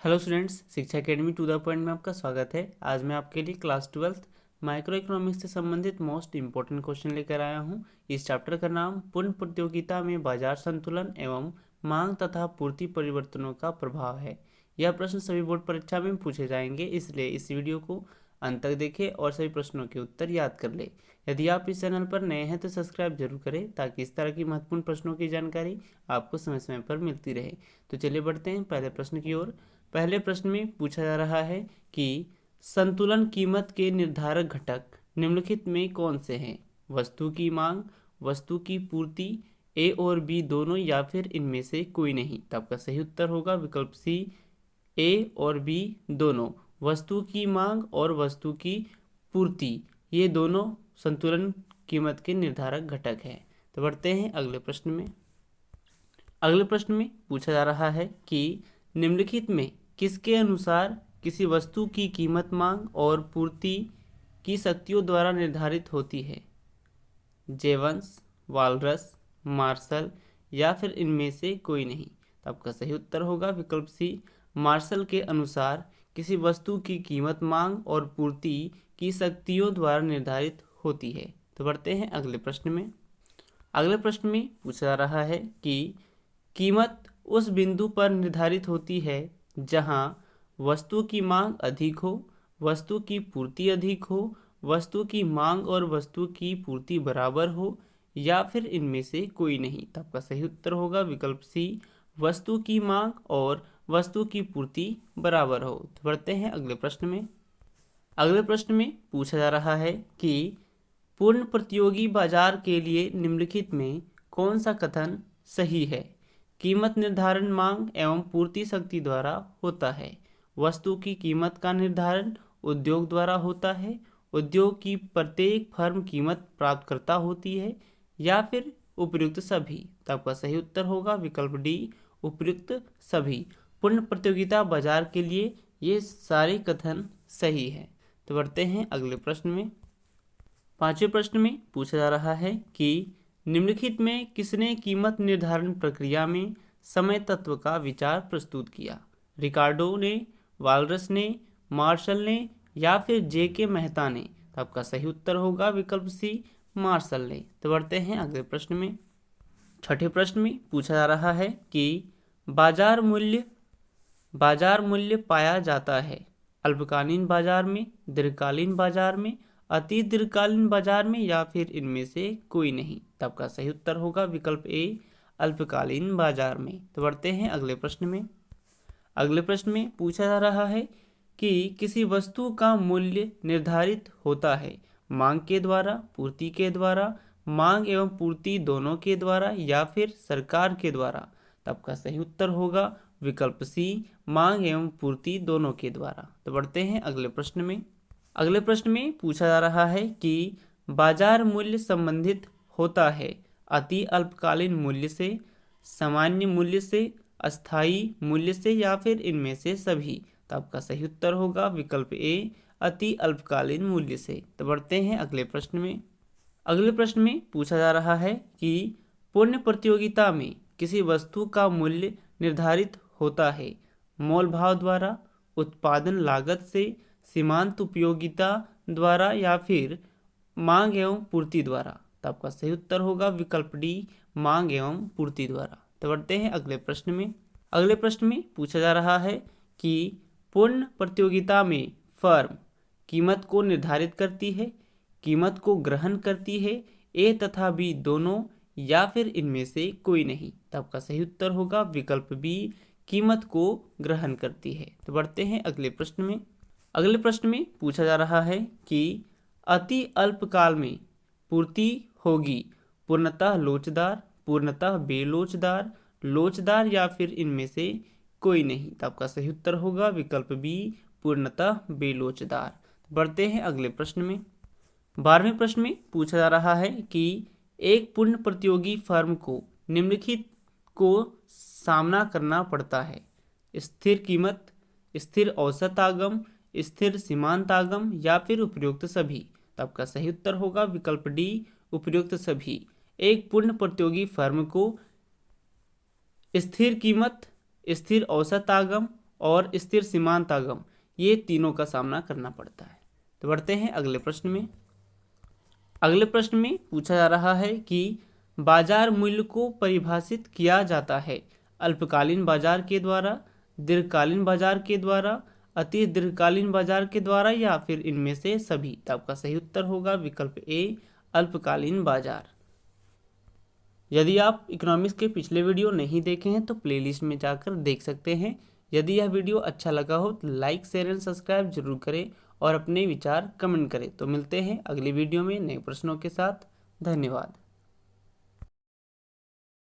Hello students, शिक्षा academy to the point में आपका स्वागत है। आज मैं आपके लिए क्लास 12th माइक्रो इकोनॉमिक्स से संबंधित मोस्ट इंपॉर्टेंट क्वेश्चन लेकर आया हूं। इस चैप्टर का नाम पूर्ण प्रतियोगिता में बाजार संतुलन एवं मांग तथा पूर्ति परिवर्तनों का प्रभाव है। यह प्रश्न सभी बोर्ड परीक्षा में पूछे जाएंगे, इसलिए इस वीडियो को अंत तक देखें और सभी प्रश्नों के उत्तर याद कर ले। यदि आप इस चैनल पर नए हैं तो सब्सक्राइब जरूर करें ताकि इस तरह की महत्वपूर्ण प्रश्नों की जानकारी आपको समय समय पर मिलती रहे। तो चलिए बढ़ते हैं पहले प्रश्न की ओर। पहले प्रश्न में पूछा जा रहा है कि संतुलन कीमत के निर्धारक घटक निम्नलिखित में कौन से हैं? वस्तु की मांग, वस्तु की पूर्ति, ए और बी दोनों या फिर इनमें से कोई नहीं। तो आपका सही उत्तर होगा विकल्प सी, ए और बी दोनों। वस्तु की मांग और वस्तु की पूर्ति ये दोनों संतुलन कीमत के निर्धारक घटक हैं। तो बढ़ते हैं अगले प्रश्न में। अगले प्रश्न में पूछा जा रहा है कि निम्नलिखित में किसके अनुसार किसी वस्तु की कीमत मांग और पूर्ति की शक्तियों द्वारा निर्धारित होती है? जेवंस, वालरस, मार्शल या फिर इनमें से कोई नहीं। तो आपका सही उत्तर होगा विकल्प सी, मार्शल के अनुसार किसी वस्तु की कीमत मांग और पूर्ति की शक्तियों द्वारा निर्धारित होती है। तो बढ़ते हैं अगले प्रश्न में। अगले प्रश्न में पूछा जा रहा है कि कीमत उस बिंदु पर निर्धारित होती है जहां वस्तु की मांग अधिक हो, वस्तु की पूर्ति अधिक हो, वस्तु की मांग और वस्तु की पूर्ति बराबर हो या फिर इनमें से कोई नहीं। तो आपका सही उत्तर होगा विकल्प सी, वस्तु की मांग और वस्तु की पूर्ति बराबर हो। तो बढ़ते हैं अगले प्रश्न में। अगले प्रश्न में पूछा जा रहा है कि पूर्ण प्रतियोगी बाजार के लिए निम्नलिखित में कौन सा कथन सही है? कीमत निर्धारण मांग एवं पूर्ति शक्ति द्वारा होता है। वस्तु की कीमत का निर्धारण उद्योग द्वारा होता है। उद्योग की प्रत्येक फर्म कीमत प्राप्त करता होती है या फिर उपयुक्त सभी। तो आपका सही उत्तर होगा विकल्प डी, उपयुक्त सभी। पूर्ण प्रतियोगिता बाजार के लिए ये सारे कथन सही है। तो बढ़ते हैं अगले प्रश्न में। पांचवें प्रश्न में पूछा जा रहा है कि निम्नलिखित में किसने कीमत निर्धारण प्रक्रिया में समय तत्व का विचार प्रस्तुत किया? रिकार्डो ने, वालरस ने, मार्शल ने या फिर जे के मेहता ने? तो आपका सही उत्तर होगा विकल्प सी, मार्शल ने। तो बढ़ते हैं अगले प्रश्न में। छठे प्रश्न में पूछा जा रहा है कि बाजार मूल्य पाया जाता है अल्पकालीन बाजार में, दीर्घकालीन बाजार में, अति दीर्घकालीन बाजार में या फिर इनमें से कोई नहीं। तो आपका सही उत्तर होगा विकल्प ए, अल्पकालीन बाजार में। तो बढ़ते हैं अगले प्रश्न में। अगले प्रश्न में पूछा जा रहा है कि किसी वस्तु का मूल्य निर्धारित होता है मांग के द्वारा, पूर्ति के द्वारा, मांग एवं पूर्ति दोनों के द्वारा या फिर सरकार के द्वारा। तो आपका सही उत्तर होगा विकल्प सी, मांग एवं पूर्ति दोनों के द्वारा। तो बढ़ते हैं अगले प्रश्न में। अगले प्रश्न में पूछा जा रहा है कि बाजार मूल्य संबंधित होता है अति अल्पकालीन मूल्य से, सामान्य मूल्य से, अस्थायी मूल्य से या फिर इनमें से सभी। तो आपका सही उत्तर होगा विकल्प ए, अति अल्पकालीन मूल्य से। तो बढ़ते हैं अगले प्रश्न में। अगले प्रश्न में पूछा जा रहा है कि पूर्ण प्रतियोगिता में किसी वस्तु का मूल्य निर्धारित होता है मोल भाव द्वारा, उत्पादन लागत से, सीमांत उपयोगिता द्वारा या फिर मांग एवं पूर्ति द्वारा। तो आपका सही उत्तर होगा विकल्प डी, मांग एवं पूर्ति द्वारा। तो बढ़ते हैं अगले प्रश्न में। अगले प्रश्न में पूछा जा रहा है कि पूर्ण प्रतियोगिता में फर्म कीमत को निर्धारित करती है, कीमत को ग्रहण करती है, ए तथा बी दोनों या फिर इनमें से कोई नहीं। तो आपका सही उत्तर होगा विकल्प बी, कीमत को ग्रहण करती है। तो बढ़ते हैं अगले प्रश्न में। अगले प्रश्न में पूछा जा रहा है कि अति अल्पकाल में पूर्ति होगी पूर्णतः लोचदार, पूर्णतः बेलोचदार, लोचदार या फिर इनमें से कोई नहीं। तो आपका सही उत्तर होगा विकल्प बी, पूर्णतः बेलोचदार। बढ़ते हैं अगले प्रश्न में। 12वें प्रश्न में पूछा जा रहा है कि एक पूर्ण प्रतियोगी फर्म को निम्नलिखित को सामना करना पड़ता है: स्थिर कीमत, स्थिर औसत आगम, स्थिर सीमांत आगम या फिर उपयुक्त सभी। तो आपका सही उत्तर होगा विकल्प डी, उपयुक्त सभी। एक पूर्ण प्रतियोगी फर्म को स्थिर कीमत, स्थिर औसत आगम और स्थिर सीमांत आगम, ये तीनों का सामना करना पड़ता है। तो बढ़ते हैं अगले प्रश्न में। अगले प्रश्न में पूछा जा रहा है कि बाजार मूल्य को परिभाषित किया जाता है अल्पकालीन बाजार के द्वारा, दीर्घकालीन बाजार के द्वारा, अति दीर्घकालीन बाजार के द्वारा, या फिर इनमें से सभी। तो आपका सही उत्तर होगा विकल्प ए, अल्पकालीन बाजार। यदि आप इकोनॉमिक्स के पिछले वीडियो नहीं देखे हैं तो प्लेलिस्ट में जाकर देख सकते हैं। यदि यह वीडियो अच्छा लगा हो तो लाइक, शेयर एंड सब्सक्राइब जरूर करें और अपने विचार कमेंट करें। तो मिलते हैं अगली वीडियो में नए प्रश्नों के साथ। धन्यवाद।